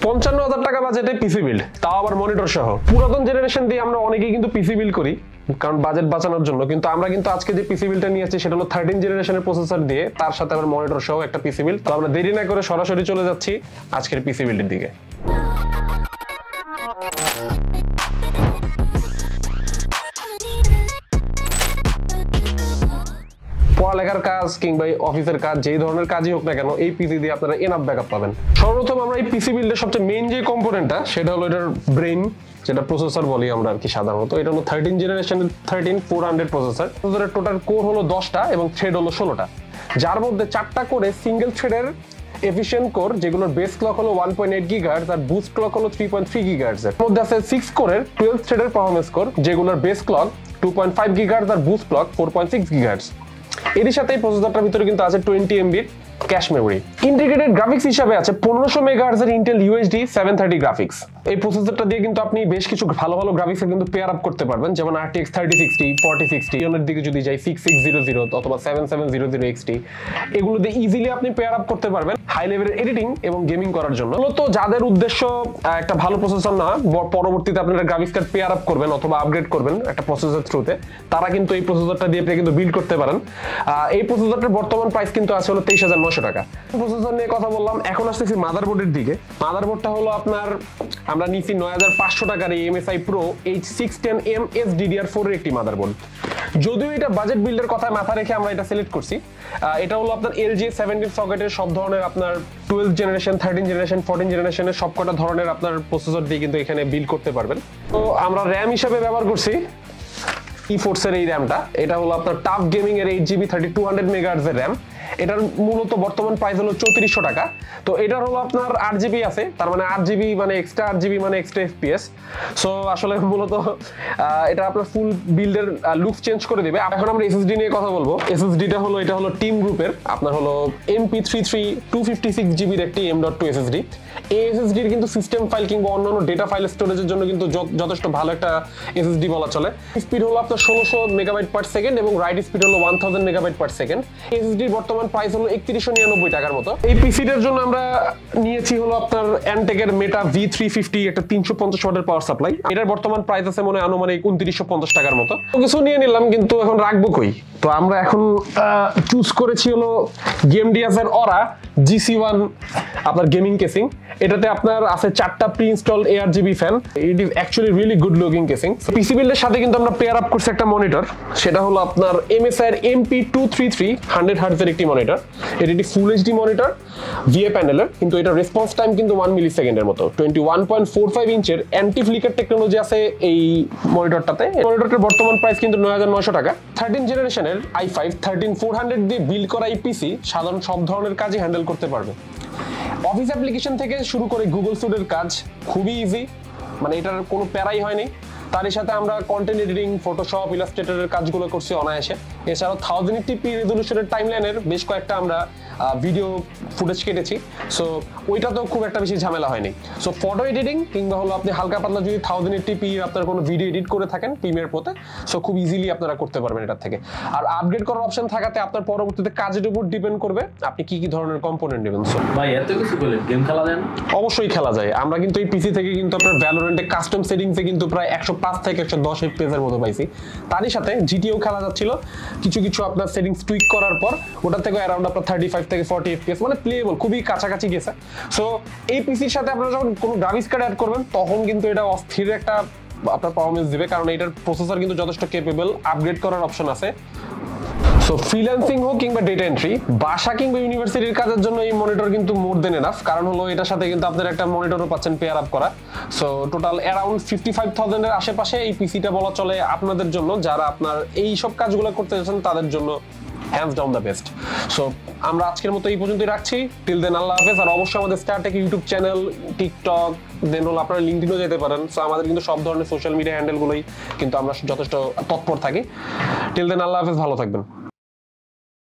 55,000 টাকা বাজেটে PC build, তাও আবার মনিটর সহ। পুরাতন জেনারেশন দিয়ে আমরা অনেকেই কিন্তু পিসি বিল্ড করি কারণ বাজেট বাঁচানোর জন্য, কিন্তু আমরা কিন্তু আজকে যে পিসি বিল্ডটা নিয়ে আসছি সেটা হলো 13 জেনারেশনের প্রসেসর দিয়ে, তার সাথে আবার মনিটর সহ একটা পিসি বিল্ড। তো আমরা দেরি না করে সরাসরি চলে যাচ্ছি আজকের পিসি বিল্ডের দিকে। পড়ালেখার কাজ কিংবা অফিসের কাজ, যেই ধরনের কাজই হোক না কেন, এই পিসি দিয়ে আপনারা এনাফ ব্যাকআপ পাবেন। সর্বপ্রথম আমরা এই পিসি বিল্ডের সবচেয়ে মেইন যে কম্পোনেন্টটা সেটা হলো এটার ব্রেইন, যেটা প্রসেসর বলি আমরা আর কি সাধারণত। এটা হলো 13 জেনারেশনের 13400 প্রসেসর। প্রসেসরের টোটাল কোর হলো 10টা এবং থ্রেড হলো 16টা, যার মধ্যে 4টা করে সিঙ্গেল থ্রেডের এফিশিয়েন্ট কোর, যেগুলোর বেস ক্লক হলো 1.8 গিগাহার্টজ আর বুস্ট ক্লক হলো 3.3 গিগাহার্টজ। এর মধ্যে আছে 6 কোরের 12 থ্রেডের পারফরম্যান্স কোর, যেগুলোর বেস ক্লক 2.5 গিগাহার্টজ আর বুস্ট ক্লক 4.6 গিগাহার্টজ। এর সাথে এই প্রসেসরটার ভিতরে কিন্তু আছে 20 MB cache memory. Integrated graphics হিসাবে আছে 1500 মেগাহার্টজ এর ইন্টেল UHD 730 গ্রাফিক্স। এই প্রসেসরটা দিয়ে কিন্তু আপনি বেশ কিছু ভালো ভালো গ্রাফিক্স কিন্তু পেয়ার আপ করতে পারবেন, যেমন RTX 3060, 4060 এর দিকে যদি যাই 6600 অথবা 7700 XT, এগুলো দিয়ে ইজিলি আপনি পেয়ার আপ করতে পারবেন হাই লেভেলের এডিটিং এবং গেমিং করার জন্য। মূলত যাদের উদ্দেশ্য একটা ভালো প্রসেসর না, পরবর্তীতে আপনারা গ্রাফিক্স কার্ড পেয়ার আপ করবেন অথবা আপগ্রেড করবেন একটা প্রসেসর থ্রুতে, তারা কিন্তু এই প্রসেসরটা দিয়ে আপনি কিন্তু বিল্ড করতে পারেন। এই প্রসেসরটার বর্তমান প্রাইস কিন্তু আছে হলো 23,900 টাকা। প্রসেসর নিয়ে কথা বললাম, এখন আসতেছি মাদারবোর্ডের দিকে। মাদারবোর্ডটা হলো আপনার আমরা নিছি 9,500 টাকার এই MSI PRO H610MS DDR4 এর একটি মাদারবোর্ড। যদিও এটা বাজেট বিল্ডের কথা মাথা রেখে আমরা এটা সিলেক্ট করছি। এটা হলো আপনার LJ17 সকেটের সব ধরনের আপনার 12 জেনারেশন, 13 জেনারেশন, 14 জেনারেশনের সবকটা ধরনের আপনার প্রসেসর দিয়ে কিন্তু এখানে বিল্ড করতে পারবেন। তো আমরা র্যাম হিসাবে ব্যবহার করছি E4 এর এই র্যামটা। এটা হলো আপনার টাফ গেমিং এর 8GB 3200 মেগাহার্টজ এর র্যাম। এটার মূলত বর্তমান প্রাইস হলো 3400 টাকা। তো এটার হলো আপনার 8GB আছে, তার মানে 8GB মানে এক্সট্রা 8GB মানে এক্সট্রা FPS। সো আসলে মূলত এটা আপনার ফুল বিল্ডের লুক চেঞ্জ করে দিবে। এখন আমরা SSD নিয়ে কথা বলবো। SSDটা হলো এটা হলো টিম গ্রুপের আপনার হলো MP33 256GB এর একটি M.2 SSD। এই SSD এর কিন্তু সিস্টেম ফাইল কিংবা অন্যান্য ডেটা ফাইল স্টোরেজের জন্য কিন্তু যথেষ্ট ভালো একটা SSD বলা চলে। স্পিড হলো আপনার 1600 মেগাবাইট পার সেকেন্ড এবং রাইট স্পিড হলো 1000 মেগাবাইট পার সেকেন্ড। SSD এর বর্তমান প্রাইস হলো 3199 টাকার মতো। এই পিসিটার জন্য আমরা নিয়েছি হলো আপনার অ্যান্টেকের মেটা V350 একটা 350 ওয়াটের পাওয়ার সাপ্লাই। এটার বর্তমান প্রাইস আছে মনে হয় আনুমানিক 2950 টাকার মতো। কিছু নিয়ে নিলাম, কিন্তু এখন রাখবো কই? তো আমরা এখন চুজ করেছি হলো Gamdias AURA GC1 আপনার গেমিং কেসিং। এটাতে আপনার আছে 4টা pre installed ARGB fan. It is actually really good looking casing. PC বিল্ডের সাথে কিন্তু আমরা পেয়ার আপ করছি একটা মনিটর, সেটা হলো আপনার MSI এর MP223 100 Hz এর একটি মনিটর। এটা একটি ফুল HD মনিটর VA প্যানেলের, কিন্তু এটা রেসপন্স টাইম কিন্তু 1 মিলিসেকেন্ডের মতো। 21.45 ইঞ্চের অ্যান্টি ফ্লিকার টেকনোলজি আছে এই মনিটরটাতে। মনিটরটার বর্তমান প্রাইস কিন্তু 9,900 টাকা। 13 জেনারেশনের i5-13400 দিয়ে বিল্ড করা এই পিসি সাধারণ সব ধরনের কাজই হ্যান্ডেল করতে পারবে। অফিস অ্যাপ্লিকেশন থেকে শুরু করে গুগল স্যুটের কাজ খুবই ইজি, মানে এটার কোনো প্যারাই হয়নি। তারই সাথে আমরা কন্টেন্ট এডিটিং, ফটোশপ, ইলাস্ট্রেটরের কাজগুলো করছি অনায়াসে। এছাড়াও 1080p রেজলিউশনের টাইমলাইনের বেশ কয়েকটা আমরা ভিডিও ফুটেজ কেটেছি। সো ওইটাতেও খুব একটা বেশি ঝামেলা হয়নি। সো ফটো এডিটিং কিংবা হলো আপনি হালকা পাতলা যদি 1080p আপনার কোনো ভিডিও এডিট করে থাকেন প্রিমিয়ার প্রোতে, সো খুব ইজিলি আপনারা করতে পারবেন এটার থেকে। আর আপগ্রেড করার অপশন থাকাতে আপনার পরবর্তীতে কাজের উপর ডিপেন্ড করবে আপনি কি কি ধরনের কম্পোনেন্ট নেবেন। সো ভাই এত কিছু বলে গেম খেলা যায় না? অবশ্যই খেলা যায়। আমরা কিন্তু এই পিসি থেকে কিন্তু আপনার ভ্যালোরেন্টে কাস্টম সেটিংসে কিন্তু প্রায় 105 থেকে 110 FPS এর মতো পাইছি। তারই সাথে জিটিও খেলা যাচ্ছিল, কিছু কিছু আপনার সেটিংস টুইক করার পর ওটা থেকে অ্যারাউন্ড আপনার 35 থেকে 40 FPS, মানে প্লেয়েবল, খুবই কাছাকাছি গেছে। সো এই পিসির সাথে আপনারা যখন কোনো গ্রাফিক্স কার্ড অ্যাড করবেন তখন কিন্তু এটা অস্থির একটা আপনার পারফরম্যান্স দিবে, কারণ এটার প্রসেসর কিন্তু যথেষ্ট ক্যাপেবল, আপগ্রেড করার অপশন আছে। সো ফ্রিল্যান্সিং হোক কিংবা ডেটা এন্ট্রি, বাসা কিংবা ইউনিভার্সিটির কাজের জন্য এই মনিটর কিন্তু মোর দেন এনাফ, কারণ হলো এটার সাথে কিন্তু আপনার একটা মনিটরও পাচ্ছেন পেয়ার আপ করা। সো টোটাল অ্যারাউন্ড 55,000 এর আশেপাশে এই পিসিটা বলা চলে আপনাদের জন্য, যারা আপনার এই সব কাজগুলো করতে চাচ্ছেন তাদের জন্য hands down the best. So আমরা আজকের মতো এই পর্যন্তই রাখছি। টিল দেন আল্লাহ হাফেজ। আর অবশ্যই আমাদের স্টারটেক ইউটিউব চ্যানেল, টিকটক, দেন হলো আপনারা লিঙ্কডিনও যেতে পারেন। সো আমাদের কিন্তু সব ধরনের সোশ্যাল মিডিয়া হ্যান্ডেলগুলোই কিন্তু আমরা যথেষ্ট তৎপর থাকি। টিল দেন আল্লাহ হাফেজ, ভালো থাকবেন।